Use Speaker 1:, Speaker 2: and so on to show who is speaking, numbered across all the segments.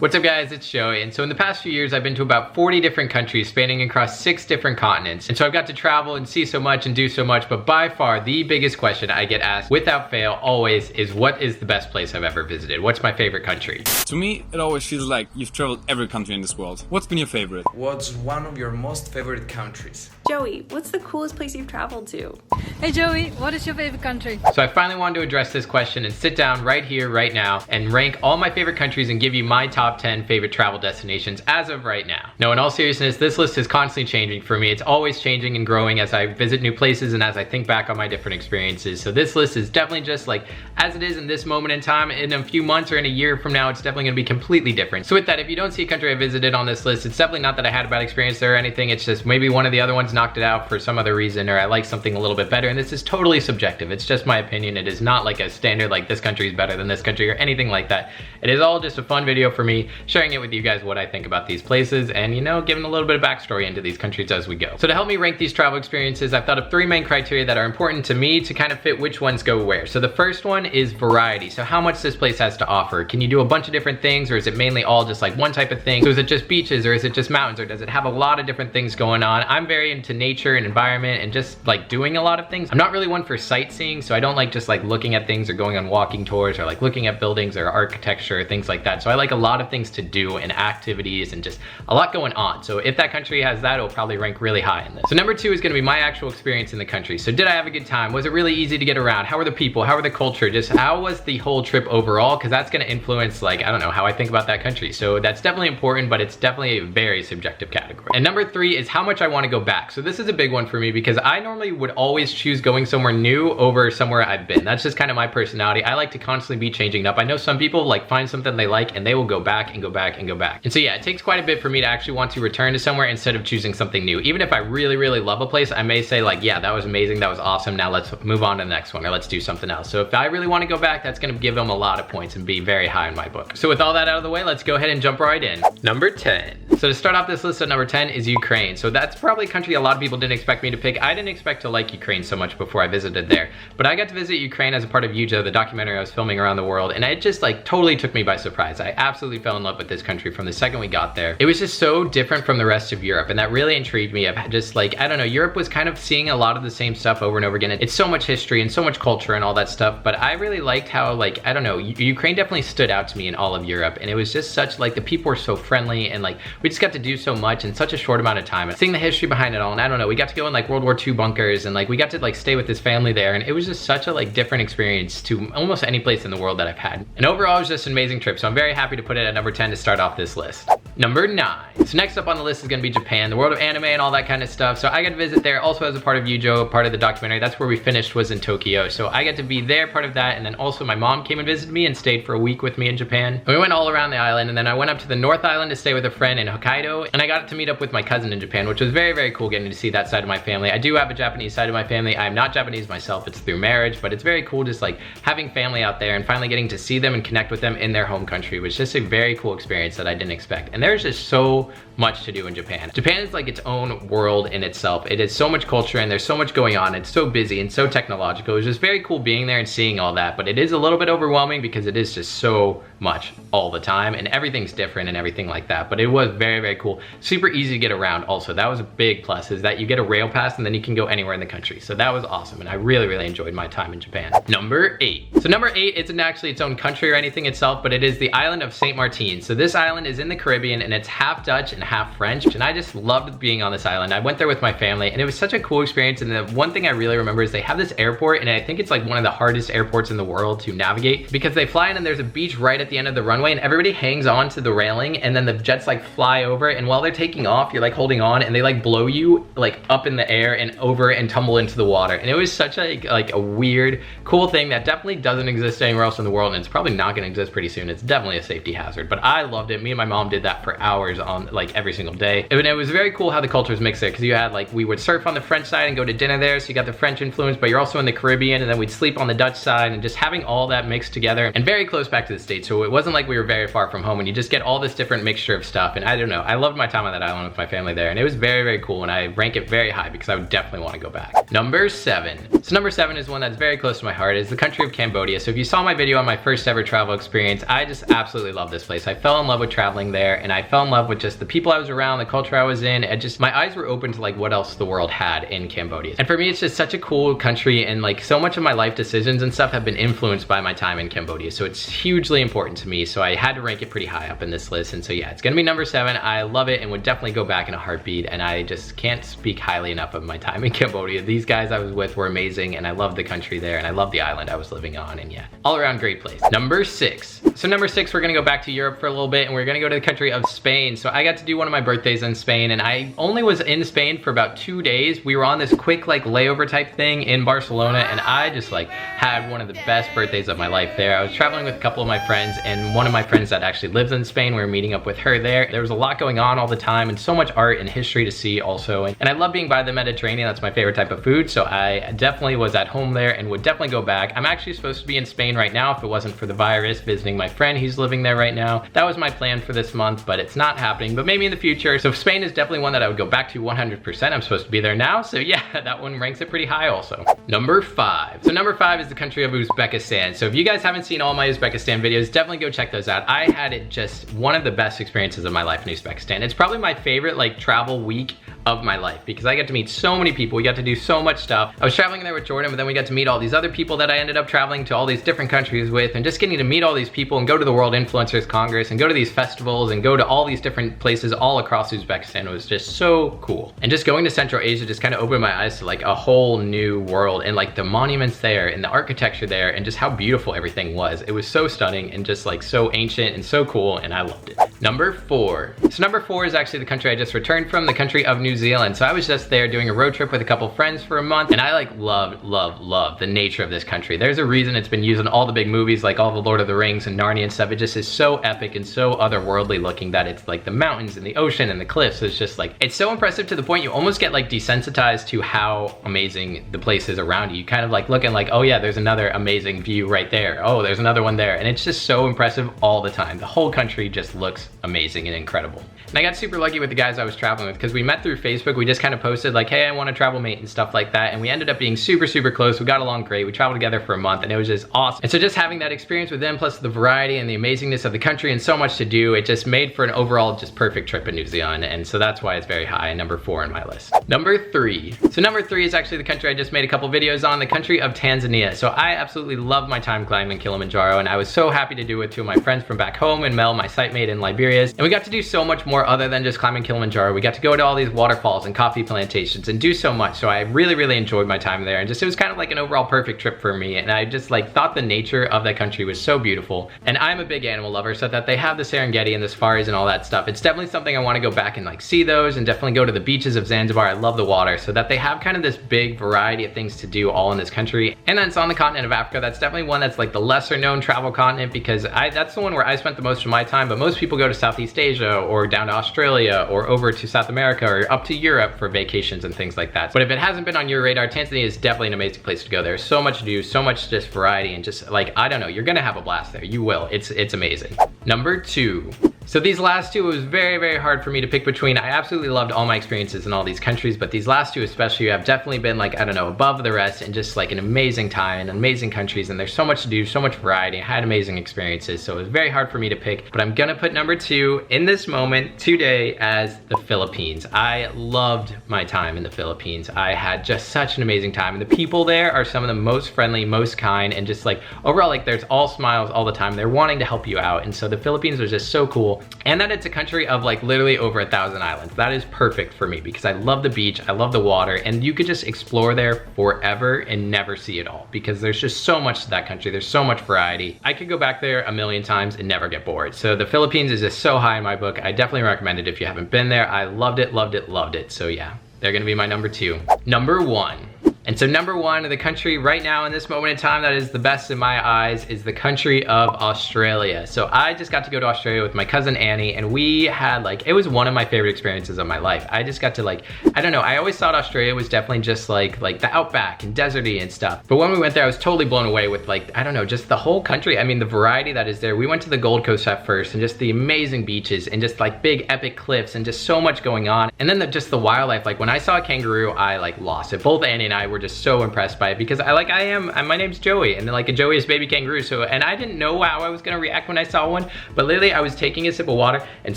Speaker 1: What's up guys, it's Joey, and so in the past few years I've been to about 40 different countries spanning across 6 different continents. And so I've got to travel and see so much and do so much, but by far the biggest question I get asked without fail always is what is the best place I've ever visited? What's my favorite country?
Speaker 2: To me, it always feels like you've traveled every country in this world. What's been your favorite?
Speaker 3: What's one of your most favorite countries?
Speaker 4: Joey, what's the coolest place you've traveled to?
Speaker 5: Hey Joey, what is your favorite country?
Speaker 1: So I finally wanted to address this question and sit down right here, right now, and rank all my favorite countries and give you my top 10 favorite travel destinations as of right now. Now, in all seriousness, this list is constantly changing for me. It's always changing and growing as I visit new places and as I think back on my different experiences. So this list is definitely just like as it is in this moment in time. In a few months or in a year from now, it's definitely gonna be completely different. So with that, if you don't see a country I visited on this list, it's definitely not that I had a bad experience there or anything. It's just maybe one of the other ones knocked it out for some other reason, or I like something a little bit better. And this is totally subjective. It's just my opinion. It is not like a standard like this country is better than this country or anything like that. It is all just a fun video for me, sharing it with you guys what I think about these places and, you know, giving a little bit of backstory into these countries as we go. So to help me rank these travel experiences, I've thought of 3 main criteria that are important to me to kind of fit which ones go where. So the first one is variety. So how much this place has to offer. Can you do a bunch of different things, or is it mainly all just like one type of thing? So is it just beaches, or is it just mountains, or does it have a lot of different things going on? I'm very into nature and environment and just like doing a lot of things. I'm not really one for sightseeing, so I don't like just like looking at things or going on walking tours or like looking at buildings or architecture or things like that. So I like a lot of things to do and activities and just a lot going on. So if that country has that, it'll probably rank really high in this. So number 2 is gonna be my actual experience in the country. So did I have a good time? Was it really easy to get around? How were the people? How were the culture? Just how was the whole trip overall? Because that's gonna influence, like, I don't know, how I think about that country. So that's definitely important, but it's definitely a very subjective category. And number 3 is how much I wanna go back. So this is a big one for me because I normally would always choose going somewhere new over somewhere I've been. That's just kind of my personality. I like to constantly be changing up. I know some people like find something they like and they will go back and go back and go back. And so yeah, it takes quite a bit for me to actually want to return to somewhere instead of choosing something new. Even if I really, really love a place, I may say like, yeah, that was amazing, that was awesome, now let's move on to the next one, or let's do something else. So if I really want to go back, that's gonna give them a lot of points and be very high in my book. So with all that out of the way, let's go ahead and jump right in. Number 10. So to start off this list at number 10 is Ukraine. So that's probably a country a lot of people didn't expect me to pick. I didn't expect to like Ukraine so much before I visited there. But I got to visit Ukraine as a part of Yujo, the documentary I was filming around the world, and it just like totally took me by surprise. I absolutely fell in love with this country from the second we got there. It was just so different from the rest of Europe, and that really intrigued me. I've just like, I don't know, Europe was kind of seeing a lot of the same stuff over and over again. It's so much history and so much culture and all that stuff, but I really liked how, like, I don't know, Ukraine definitely stood out to me in all of Europe, and it was just such, like, the people were so friendly, and like, we just got to do so much in such a short amount of time. And seeing the history behind it all, and I don't know, we got to go in like World War II bunkers, and like, we got to like stay with this family there, and it was just such a like different experience to almost any place in the world that I've had. And overall, it was just an amazing trip, so I'm very happy to put it at number 10 to start off this list. Number 9. So next up on the list is gonna be Japan, the world of anime and all that kind of stuff. So I got to visit there also as a part of Yujo, part of the documentary. That's where we finished, was in Tokyo. So I got to be there, part of that, and then also my mom came and visited me and stayed for a week with me in Japan. And we went all around the island, and then I went up to the North Island to stay with a friend in Hokkaido, and I got to meet up with my cousin in Japan, which was very, very cool getting to see that side of my family. I do have a Japanese side of my family. I'm not Japanese myself, it's through marriage, but it's very cool just like having family out there and finally getting to see them and connect with them in their home country. It was just a very cool experience that I didn't expect. And there's just so much to do in Japan. Japan is like its own world in itself. It is so much culture and there's so much going on. It's so busy and so technological. It was just very cool being there and seeing all that, but it is a little bit overwhelming because it is just so much all the time and everything's different and everything like that. But it was very, very cool. Super easy to get around also. That was a big plus, is that you get a rail pass and then you can go anywhere in the country. So that was awesome, and I really, really enjoyed my time in Japan. Number 8. So number 8 isn't actually its own country or anything itself, but it is the island of Sainte Martine. So this island is in the Caribbean, and it's half Dutch and half French, and I just loved being on this island. I went there with my family, and it was such a cool experience. And the one thing I really remember is they have this airport, and I think it's like one of the hardest airports in the world to navigate, because they fly in and there's a beach right at the end of the runway, and everybody hangs on to the railing, and then the jets like fly over, and while they're taking off, you're like holding on, and they like blow you like up in the air and over and tumble into the water. And it was such a like a weird, cool thing that definitely doesn't exist anywhere else in the world, and it's probably not gonna exist pretty soon. It's definitely a safety hazard, but I loved it. Me and my mom did that for hours on like every single day. And it was very cool how the cultures mixed there, because you had like, we would surf on the French side and go to dinner there, so you got the French influence, but you're also in the Caribbean, and then we'd sleep on the Dutch side, and just having all that mixed together and very close back to the States. So it wasn't like we were very far from home, and you just get all this different mixture of stuff. And I don't know, I loved my time on that island with my family there, and it was very, very cool, and I rank it very high because I would definitely want to go back. Number 7. So number 7 is one that's very close to my heart. It's the country of Cambodia. So if you saw my video on my first ever travel experience, I just absolutely love this place. I fell in love with traveling there, and I fell in love with just the people I was around, the culture I was in. My eyes were open to like what else the world had in Cambodia. And for me, it's just such a cool country, and like so much of my life decisions and stuff have been influenced by my time in Cambodia. So it's hugely important to me. So I had to rank it pretty high up in this list. And so yeah, it's gonna be number 7. I love it and would definitely go back in a heartbeat. And I just can't speak highly enough of my time in Cambodia. These guys I was with were amazing, and I love the country there, and I love the island I was living on, and yeah, all around great place. Number 6. So number 6, we're gonna go back to Europe for a little bit, and we're gonna go to the country of Spain. So I got to do one of my birthdays in Spain, and I only was in Spain for about 2 days. We were on this quick like layover type thing in Barcelona, and I just like had one of the best birthdays of my life there. I was traveling with a couple of my friends, and one of my friends that actually lives in Spain, we were meeting up with her there. There was a lot going on all the time, and so much art and history to see also. And I love being by the Mediterranean. That's my favorite type of food. So I definitely was at home there and would definitely go back. I'm actually supposed to be in Spain right now if it wasn't for the virus, visiting my friend who's living there right now. That was my plan for this month, but it's not happening, but maybe in the future. So Spain is definitely one that I would go back to 100%. I'm supposed to be there now. So yeah, that one ranks it pretty high also. Number 5. So number 5 is the country of Uzbekistan. So if you guys haven't seen all my Uzbekistan videos, definitely go check those out. I had it just one of the best experiences of my life in Uzbekistan. It's probably my favorite like travel week of my life because I got to meet so many people. We got to do so much stuff. I was traveling there with Jordan, but then we got to meet all these other people that I ended up traveling to all these different countries with, and just getting to meet all these people and go to the World Influencers Congress and go to these festivals and go to all these different places all across Uzbekistan was just so cool. And just going to Central Asia just kind of opened my eyes to like a whole new world, and like the monuments there and the architecture there and just how beautiful everything was. It was so stunning and just like so ancient and so cool, and I loved it. Number 4. So number 4 is actually the country I just returned from, the country of New Zealand. So I was just there doing a road trip with a couple friends for a month, and I like love the nature of this country. There's a reason it's been used in all the big movies, like all the Lord of the Rings and Narnia and stuff. It just is so epic and so otherworldly looking that it's like the mountains and the ocean and the cliffs. It's just like, it's so impressive to the point you almost get like desensitized to how amazing the place is around you. You kind of like looking like, oh yeah, there's another amazing view right there. Oh, there's another one there. And it's just so impressive all the time. The whole country just looks amazing and incredible. And I got super lucky with the guys I was traveling with because we met through Facebook. We just kind of posted like, hey, I want a travel mate and stuff like that. And we ended up being super close. We got along great. We traveled together for a month, and it was just awesome. And so just having that experience with them, plus the variety and the amazingness of the country and so much to do, it just made for an overall just perfect trip in New Zealand. And so that's why it's very high, number 4 on my list. Number 3. So number 3 is actually the country I just made a couple videos on, the country of Tanzania. So I absolutely love my time climbing Kilimanjaro, and I was so happy to do it with 2 of my friends from back home, and Mel, my site mate in Liberia's. And we got to do so much more other than just climbing Kilimanjaro. We got to go to all these waterfalls and coffee plantations and do so much. So I really enjoyed my time there, and just it was kind of like an overall perfect trip for me. And I just like thought the nature of that country was so beautiful. And I'm a big animal lover, so that they have the Serengeti and the safaris and all that stuff, it's definitely something I want to go back and like see those, and definitely go to the beaches of Zanzibar. I love the water, so that they have kind of this big variety of things to do all in this country. And then it's on the continent of Africa. That's definitely one that's like the lesser known travel continent, because that's the one where I spent the most of my time, but most people go to Southeast Asia or down to Australia or over to South America or up to Europe for vacations and things like that. But if it hasn't been on your radar, Tanzania is definitely an amazing place to go. There's so much to do, so much just variety, and just like, I don't know, you're gonna have a blast there. You will. It's amazing. Number 2. So these last 2, it was very hard for me to pick between. I absolutely loved all my experiences in all these countries, but these last 2 especially have definitely been like, I don't know, above the rest, and just like an amazing time and amazing countries, and there's so much to do, so much variety. I had amazing experiences, so it was very hard for me to pick, but I'm gonna put number 2 in this moment today as the Philippines. I loved my time in the Philippines. I had just such an amazing time, and the people there are some of the most friendly, most kind, and just like overall, like there's all smiles all the time. They're wanting to help you out, and so the Philippines was just so cool. And that it's a country of like literally over 1,000 islands. That is perfect for me because I love the beach, I love the water, and you could just explore there forever and never see it all, because there's just so much to that country. There's so much variety. I could go back there a million times and never get bored. So the Philippines is just so high in my book. I definitely recommend it if you haven't been there. I loved it. So yeah, they're gonna be my number 2. Number 1. And so number 1, the country right now in this moment in time that is the best in my eyes is the country of Australia. So I just got to go to Australia with my cousin Annie, and we had like, it was one of my favorite experiences of my life. I just got to like, I don't know, I always thought Australia was definitely just like the outback and deserty and stuff. But when we went there, I was totally blown away with like, I don't know, just the whole country. I mean, the variety that is there. We went to the Gold Coast at first, and just the amazing beaches and just like big epic cliffs and just so much going on. And then just the wildlife. Like when I saw a kangaroo, I like lost it. Both Annie and I were just so impressed by it because my name's Joey, and like a Joey is baby kangaroo. So, and I didn't know how I was gonna react when I saw one, but literally I was taking a sip of water and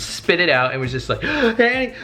Speaker 1: spit it out and was just like, Annie,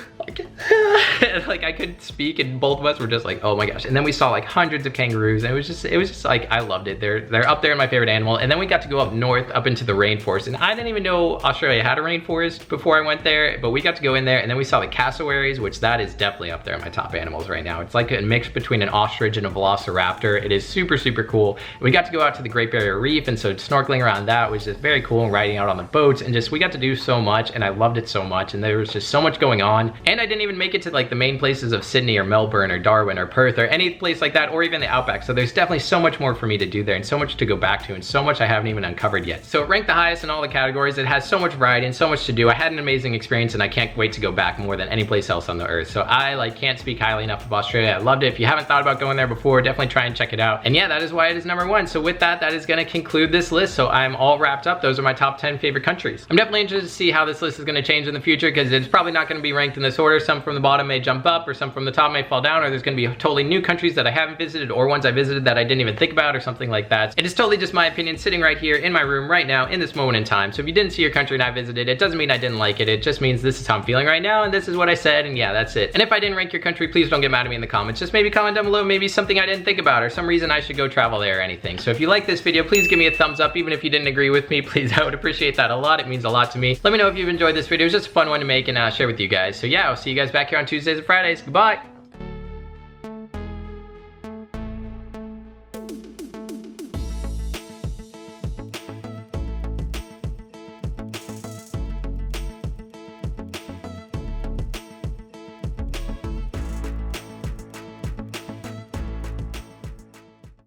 Speaker 1: like I couldn't speak, and both of us were just like, oh my gosh. And then we saw like hundreds of kangaroos, and it was just like, I loved it. They're up there in my favorite animal. And then we got to go up north, up into the rainforest, and I didn't even know Australia had a rainforest before I went there, but we got to go in there, and then we saw the cassowaries, which that is definitely up there in my top animals right now. It's like a mix between an ostrich and a velociraptor. It is super, super cool. And we got to go out to the Great Barrier Reef, and so snorkeling around that was just very cool, and riding out on the boats, and just we got to do so much, and I loved it so much, and there was just so much going on. And I didn't even make it to like the main places of Sydney or Melbourne or Darwin or Perth or any place like that, or even the Outback. So there's definitely so much more for me to do there, and so much to go back to, and so much I haven't even uncovered yet. So it ranked the highest in all the categories. It has so much variety and so much to do. I had an amazing experience, and I can't wait to go back more than any place else on the earth. So I like can't speak highly enough of Australia. I loved it. If you haven't thought about going there before, definitely try and check it out. And yeah, that is why it is #1. So with that, that is gonna conclude this list. So I'm all wrapped up. Those are my top 10 favorite countries. I'm definitely interested to see how this list is gonna change in the future, because it's probably not gonna be ranked in this order. Some from the bottom may jump up, or some from the top may fall down, or there's gonna be totally new countries that I haven't visited, or ones I visited that I didn't even think about, or something like that. It is totally just my opinion sitting right here in my room right now in this moment in time. So if you didn't see your country and I visited, it doesn't mean I didn't like it. It just means this is how I'm feeling right now, and this is what I said, and yeah, that's it. And if I didn't rank your country, please don't get mad at me in the comments. Just maybe comment down below, maybe something I didn't think about, or some reason I should go travel there or anything. So if you like this video, please give me a thumbs up. Even if you didn't agree with me, please, I would appreciate that a lot. It means a lot to me. Let me know if you've enjoyed this video. It was just a fun one to make and share with you guys. So yeah, I'll see you guys back here on Tuesdays and Fridays. Goodbye.